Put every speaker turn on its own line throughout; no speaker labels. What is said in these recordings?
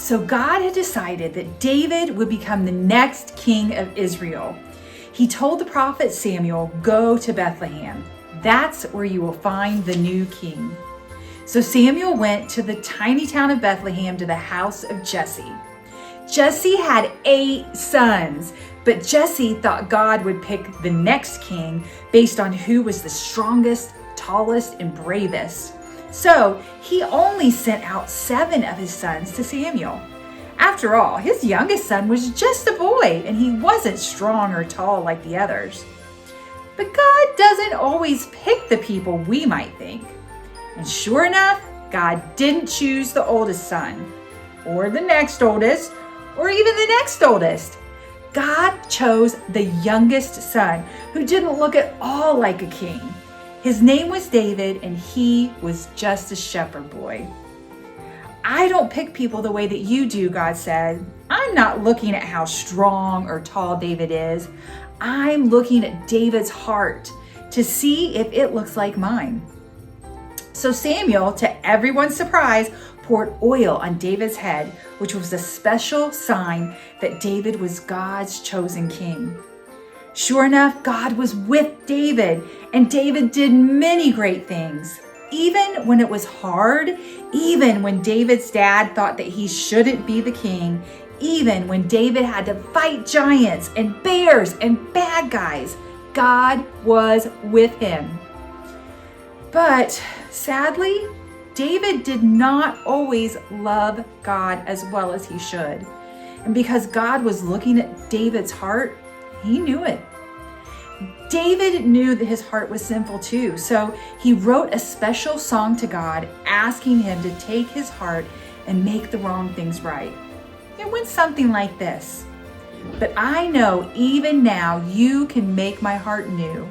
So God had decided that David would become the next king of Israel. He told the prophet Samuel, "Go to Bethlehem. That's where you will find the new king." So Samuel went to the tiny town of Bethlehem to the house of Jesse. Jesse had 8 sons, but Jesse thought God would pick the next king based on who was the strongest, tallest, and bravest. So he only sent out 7 of his sons to Samuel. After all, his youngest son was just a boy, and he wasn't strong or tall like the others. But God doesn't always pick the people we might think. And sure enough, God didn't choose the oldest son, or the next oldest, or even the next oldest. God chose the youngest son, who didn't look at all like a king. His name was David, and he was just a shepherd boy. I don't pick people the way that you do, God said. I'm not looking at how strong or tall David is. I'm looking at David's heart to see if it looks like mine. So Samuel, to everyone's surprise, poured oil on David's head, which was a special sign that David was God's chosen king. Sure enough, God was with David, and David did many great things. Even when it was hard, even when David's dad thought that he shouldn't be the king, even when David had to fight giants and bears and bad guys, God was with him. But sadly, David did not always love God as well as he should. And because God was looking at David's heart, he knew it. David knew that his heart was sinful too, so he wrote a special song to God asking him to take his heart and make the wrong things right. It went something like this: "But I know even now you can make my heart new.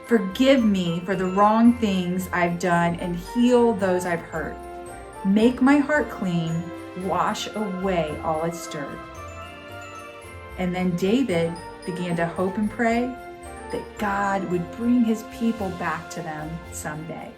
Forgive me for the wrong things I've done and heal those I've hurt. Make my heart clean, wash away all its dirt." And then David began to hope and pray that God would bring his people back to them someday.